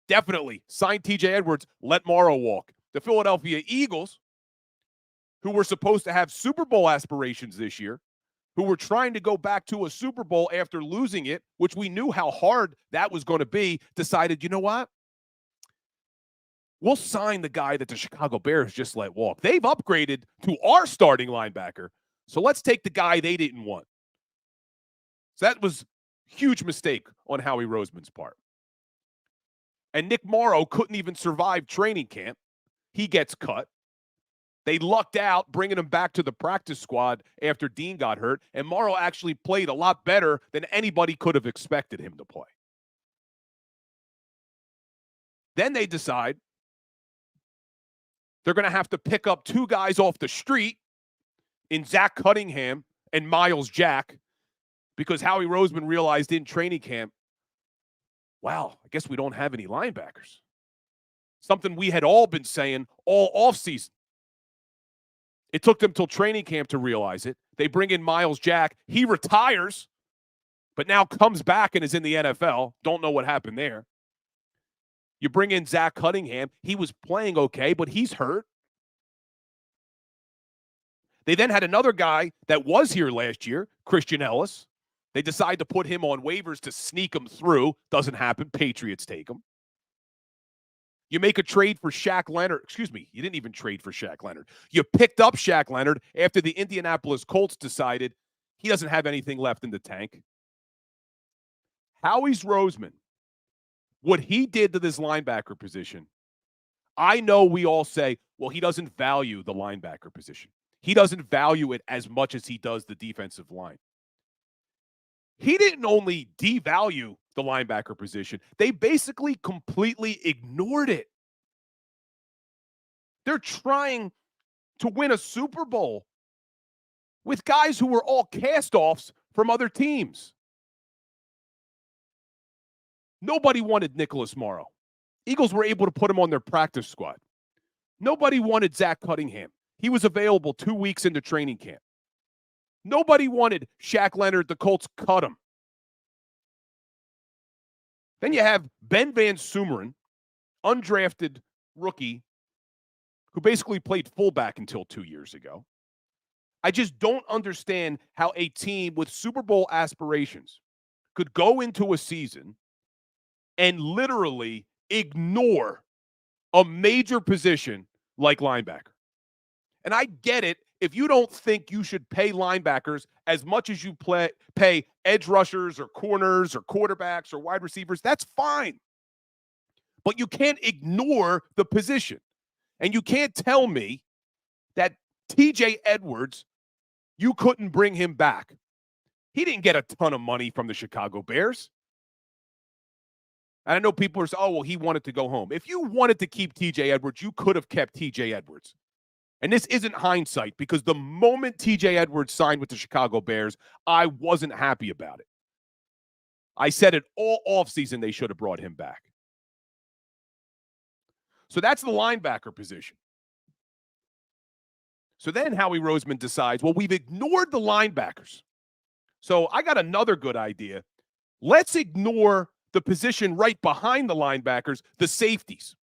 Definitely sign TJ Edwards, let Morrow walk. The Philadelphia Eagles, who were supposed to have Super Bowl aspirations this year, who were trying to go back to a Super Bowl after losing it, which we knew how hard that was going to be, decided, you know what? We'll sign the guy that the Chicago Bears just let walk. They've upgraded to our starting linebacker, so let's take the guy they didn't want. So that was a huge mistake on Howie Roseman's part. And Nick Morrow couldn't even survive training camp. He gets cut. They lucked out bringing him back to the practice squad after Dean got hurt, and Morrow actually played a lot better than anybody could have expected him to play. Then they decide they're going to have to pick up 2 guys off the street in Zach Cunningham and Miles Jack because Howie Roseman realized in training camp, wow, I guess we don't have any linebackers. Something we had all been saying all offseason. It took them till training camp to realize it. They bring in Miles Jack. He retires, but now comes back and is in the NFL. Don't know what happened there. You bring in Zach Cunningham. He was playing okay, but he's hurt. They then had another guy that was here last year, Christian Ellis. They decide to put him on waivers to sneak him through. Doesn't happen. Patriots take him. You make a trade for Shaq Leonard. Excuse me, you didn't even trade for Shaq Leonard. You picked up Shaq Leonard after the Indianapolis Colts decided he doesn't have anything left in the tank. Howie Roseman, what he did to this linebacker position, I know we all say, well, he doesn't value the linebacker position. He doesn't value it as much as he does the defensive line. He didn't only devalue the linebacker position. They basically completely ignored it. They're trying to win a Super Bowl with guys who were all cast-offs from other teams. Nobody wanted Nicholas Morrow. Eagles were able to put him on their practice squad. Nobody wanted Zach Cunningham. He was available 2 weeks into training camp. Nobody wanted Shaq Leonard. The Colts cut him. Then you have Ben Van Sumeren, undrafted rookie, who basically played fullback until 2 years ago. I just don't understand how a team with Super Bowl aspirations could go into a season and literally ignore a major position like linebacker. And I get it if you don't think you should pay linebackers as much as you pay edge rushers or corners or quarterbacks or wide receivers, that's fine. But you can't ignore the position. And you can't tell me that TJ Edwards, you couldn't bring him back. He didn't get a ton of money from the Chicago Bears. And I know people are saying, oh, well, he wanted to go home. If you wanted to keep TJ Edwards, you could have kept TJ Edwards. And this isn't hindsight, because the moment TJ Edwards signed with the Chicago Bears, I wasn't happy about it. I said it all offseason they should have brought him back. So that's the linebacker position. So then Howie Roseman decides, well, we've ignored the linebackers. So I got another good idea. Let's ignore the position right behind the linebackers, the safeties.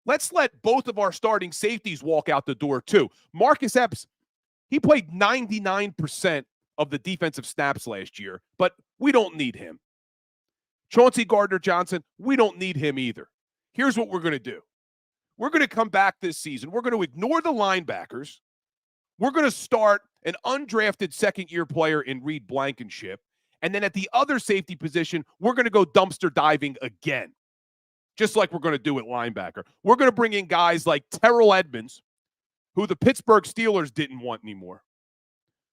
Let's let both of our starting safeties walk out the door too. Marcus Epps, he played 99% of the defensive snaps last year, but we don't need him. Chauncey Gardner-Johnson, we don't need him either. Here's what we're going to do. We're going to come back this season. We're going to ignore the linebackers. We're going to start an undrafted second-year player in Reed Blankenship. And then at the other safety position, we're going to go dumpster diving again, just like we're going to do at linebacker. We're going to bring in guys like Terrell Edmonds, who the Pittsburgh Steelers didn't want anymore.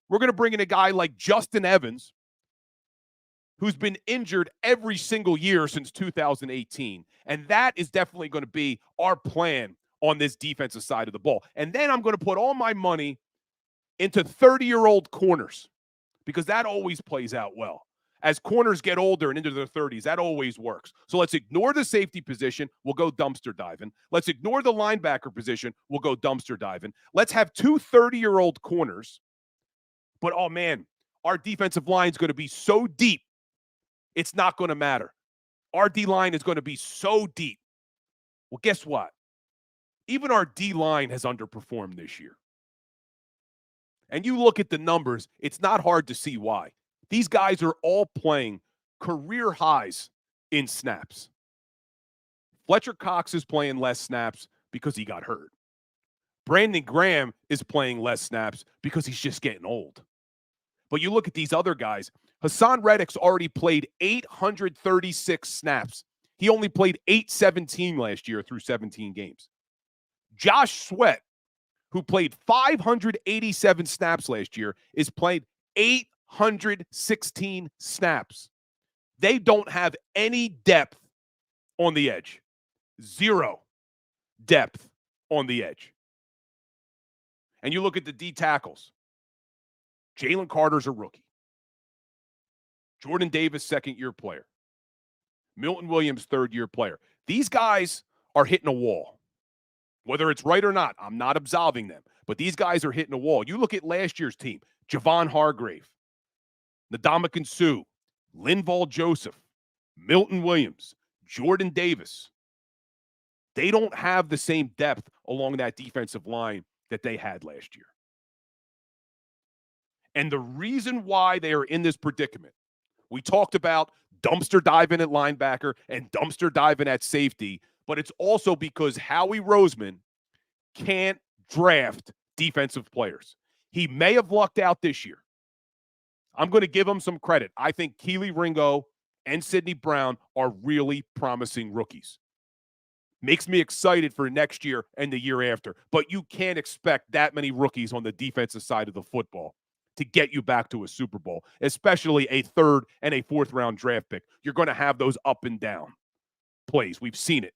We're going to bring in a guy like Justin Evans, who's been injured every single year since 2018. And that is definitely going to be our plan on this defensive side of the ball. And then I'm going to put all my money into 30-year-old corners, because that always plays out well. As corners get older and into their 30s, that always works. So let's ignore the safety position. We'll go dumpster diving. Let's ignore the linebacker position. We'll go dumpster diving. Let's have two 30-year-old corners. But, oh, man, our defensive line is going to be so deep, it's not going to matter. Our D-line is going to be so deep. Well, guess what? Even our D-line has underperformed this year. And you look at the numbers, it's not hard to see why. These guys are all playing career highs in snaps. Fletcher Cox is playing less snaps because he got hurt. Brandon Graham is playing less snaps because he's just getting old. But you look at these other guys. Hassan Reddick's already played 836 snaps. He only played 817 last year through 17 games. Josh Sweat, who played 587 snaps last year, is played 816 snaps. They don't have any depth on the edge. Zero depth on the edge. And you look at the D tackles. Jalen Carter's a rookie. Jordan Davis, second-year player. Milton Williams, third-year player. These guys are hitting a wall. Whether it's right or not, I'm not absolving them. But these guys are hitting a wall. You look at last year's team, Javon Hargrave, Ndamukong Suh, Linval Joseph, Milton Williams, Jordan Davis. They don't have the same depth along that defensive line that they had last year. And the reason why they are in this predicament, we talked about dumpster diving at linebacker and dumpster diving at safety, but it's also because Howie Roseman can't draft defensive players. He may have lucked out this year. I'm going to give him some credit. I think Kelee Ringo and Sidney Brown are really promising rookies. Makes me excited for next year and the year after. But you can't expect that many rookies on the defensive side of the football to get you back to a Super Bowl, especially a third and a fourth round draft pick. You're going to have those up and down plays. We've seen it.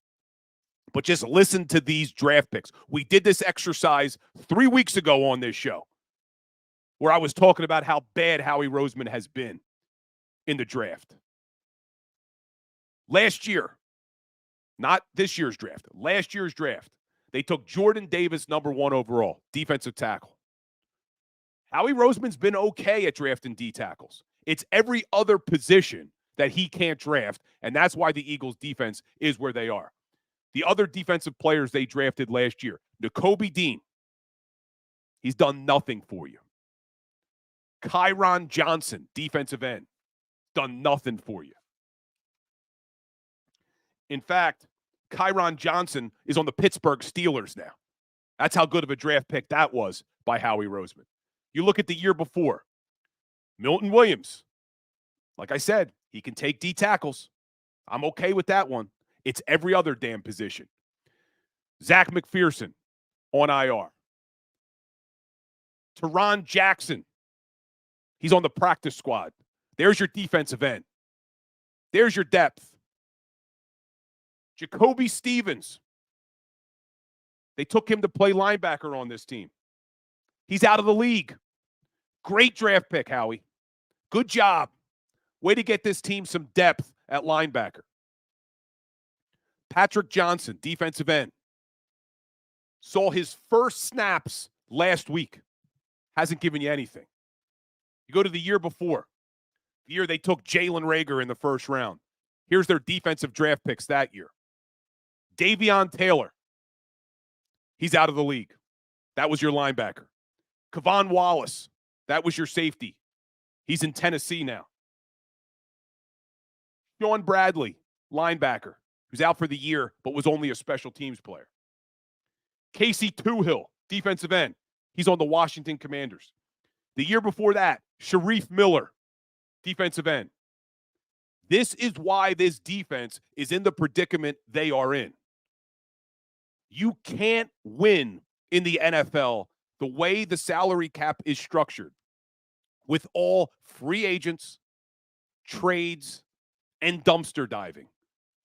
But just listen to these draft picks. We did this exercise 3 weeks ago on this show where I was talking about how bad Howie Roseman has been in the draft. Last year, not this year's draft, last year's draft, they took Jordan Davis, number 1 overall, defensive tackle. Howie Roseman's been okay at drafting D tackles. It's every other position that he can't draft, and that's why the Eagles' defense is where they are. The other defensive players they drafted last year, Nakobe Dean, he's done nothing for you. Kyron Johnson, defensive end, done nothing for you. In fact, Kyron Johnson is on the Pittsburgh Steelers now. That's how good of a draft pick that was by Howie Roseman. You look at the year before, Milton Williams. Like I said, he can take D tackles. I'm okay with that one. It's every other damn position. Zach McPherson on IR. Teron Jackson. He's on the practice squad. There's your defensive end. There's your depth. Jacoby Stevens. They took him to play linebacker on this team. He's out of the league. Great draft pick, Howie. Good job. Way to get this team some depth at linebacker. Patrick Johnson, defensive end. Saw his first snaps last week. Hasn't given you anything. You go to the year before. The year they took Jalen Reagor in the first round. Here's their defensive draft picks that year. Davion Taylor. He's out of the league. That was your linebacker. Kevon Wallace. That was your safety. He's in Tennessee now. Sean Bradley, linebacker, who's out for the year but was only a special teams player. Casey Tuhill, defensive end. He's on the Washington Commanders. The year before that, Sharif Miller, defensive end. This is why this defense is in the predicament they are in. You can't win in the NFL the way the salary cap is structured with all free agents, trades, and dumpster diving.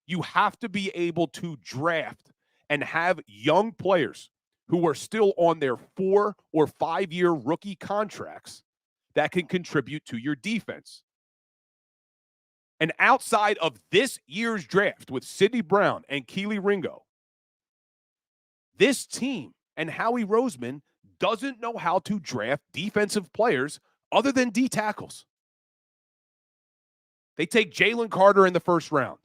You have to be able to draft and have young players who are still on their 4 or 5 year rookie contracts that can contribute to your defense. And outside of this year's draft with Sidney Brown and Kelee Ringo, this team and Howie Roseman doesn't know how to draft defensive players other than D tackles. They take Jalen Carter in the first round.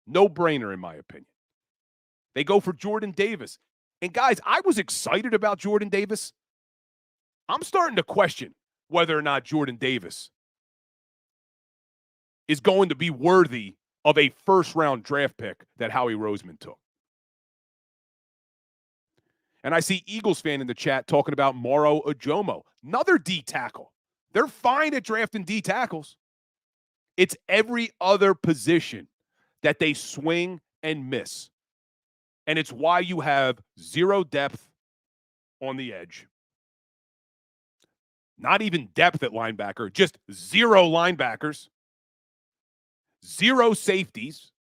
No brainer, in my opinion. They go for Jordan Davis. And guys, I was excited about Jordan Davis. I'm starting to question whether or not Jordan Davis is going to be worthy of a first-round draft pick that Howie Roseman took. And I see Eagles fan in the chat talking about Moro Ojomo, another D tackle. They're fine at drafting D tackles. It's every other position that they swing and miss. And it's why you have zero depth on the edge. Not even depth at linebacker, just zero linebackers, zero safeties.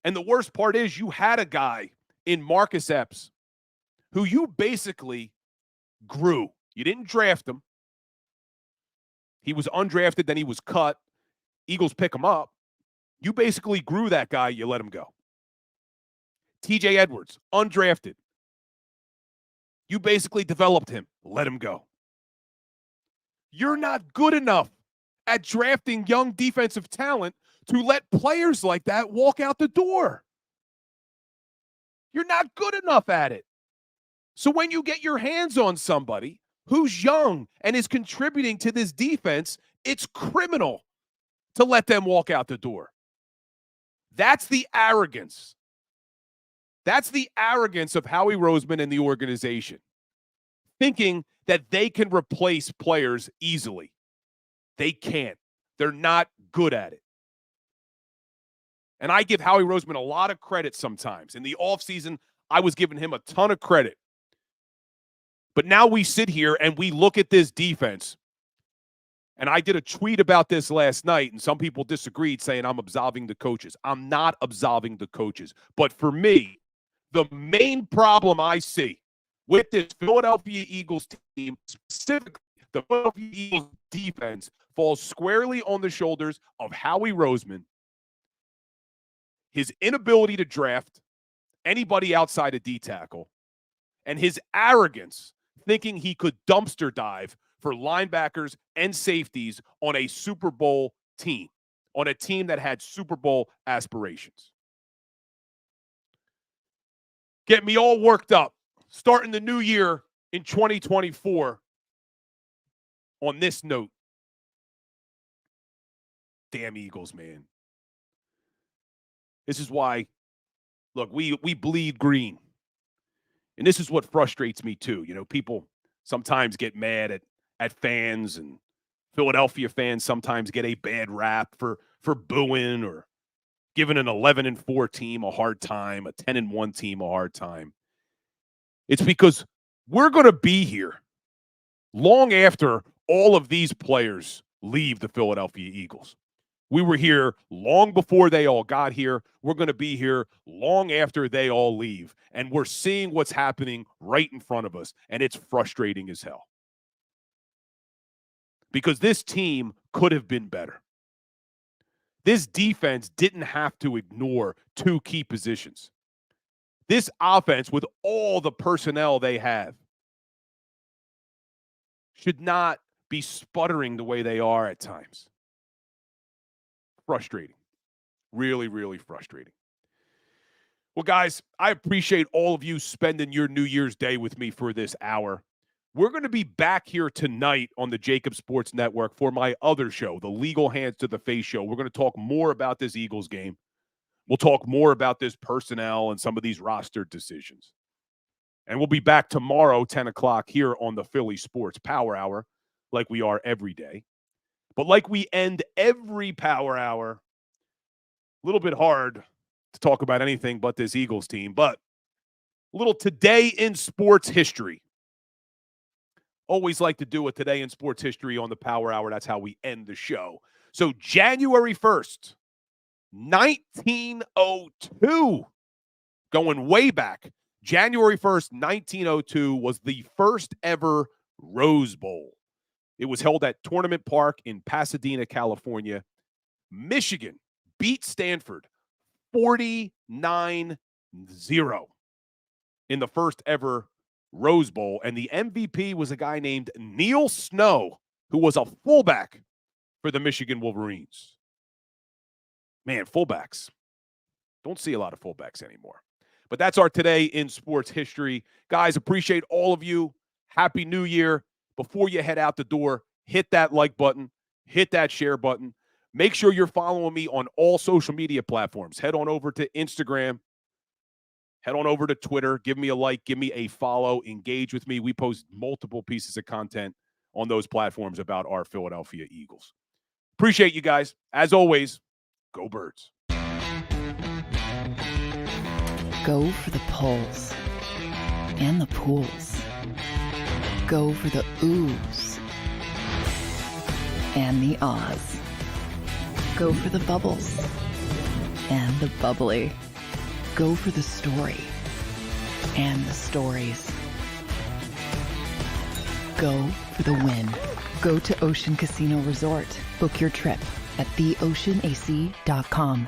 And the worst part is you had a guy in Marcus Epps who you basically grew. You didn't draft him. He was undrafted, then he was cut. Eagles pick him up. You basically grew that guy, you let him go. TJ Edwards, undrafted. You basically developed him. Let him go. You're not good enough at drafting young defensive talent to let players like that walk out the door. You're not good enough at it. So when you get your hands on somebody who's young and is contributing to this defense, it's criminal to let them walk out the door. That's the arrogance. That's the arrogance of Howie Roseman and the organization, thinking that they can replace players easily. They can't. They're not good at it. And I give Howie Roseman a lot of credit sometimes. In the offseason, I was giving him a ton of credit. But now we sit here and we look at this defense. And I did a tweet about this last night, and some people disagreed, saying I'm absolving the coaches. I'm not absolving the coaches. But for me, the main problem I see with this Philadelphia Eagles team, specifically the Philadelphia Eagles defense, falls squarely on the shoulders of Howie Roseman, his inability to draft anybody outside of D-tackle, and his arrogance thinking he could dumpster dive for linebackers and safeties on a Super Bowl team, on a team that had Super Bowl aspirations. Get me all worked up, starting the new year in 2024 on this note. Damn Eagles, man. This is why, look, we bleed green. And this is what frustrates me too. You know, people sometimes get mad at fans, and Philadelphia fans sometimes get a bad rap for booing or giving an 11-4 team a hard time, a 10-1 team a hard time. It's because we're going to be here long after all of these players leave the Philadelphia Eagles. We were here long before they all got here. We're going to be here long after they all leave. And we're seeing what's happening right in front of us, and it's frustrating as hell. Because this team could have been better. This defense didn't have to ignore two key positions. This offense, with all the personnel they have, should not be sputtering the way they are at times. Frustrating. Really, really frustrating. Well, guys, I appreciate all of you spending your New Year's Day with me for this hour. We're going to be back here tonight on the JAKIB Sports Network for my other show, the Legal Hands to the Face show. We're going to talk more about this Eagles game. We'll talk more about this personnel and some of these roster decisions. And we'll be back tomorrow, 10 o'clock, here on the Philly Sports Power Hour, like we are every day. But like we end every Power Hour, a little bit hard to talk about anything but this Eagles team, but a little Today in Sports History. Always like to do a Today in Sports History on the Power Hour. That's how we end the show. So January 1st, 1902, going way back, January 1st, 1902 was the first ever Rose Bowl. It was held at Tournament Park in Pasadena, California. Michigan beat Stanford 49-0 in the first ever Rose Bowl, and the MVP was a guy named Neil Snow, who was a fullback for the Michigan Wolverines. Man, fullbacks. Don't see a lot of fullbacks anymore. But that's our Today in Sports History. Guys, appreciate all of you. Happy New Year. Before you head out the door, hit that like button, hit that share button. Make sure you're following me on all social media platforms. Head on over to Instagram. Head on over to Twitter. Give me a like. Give me a follow. Engage with me. We post multiple pieces of content on those platforms about our Philadelphia Eagles. Appreciate you guys. As always, go Birds. Go for the polls and the pools. Go for the oohs and the ahs. Go for the bubbles and the bubbly. Go for the story and the stories. Go for the win. Go to Ocean Casino Resort. Book your trip at theoceanac.com.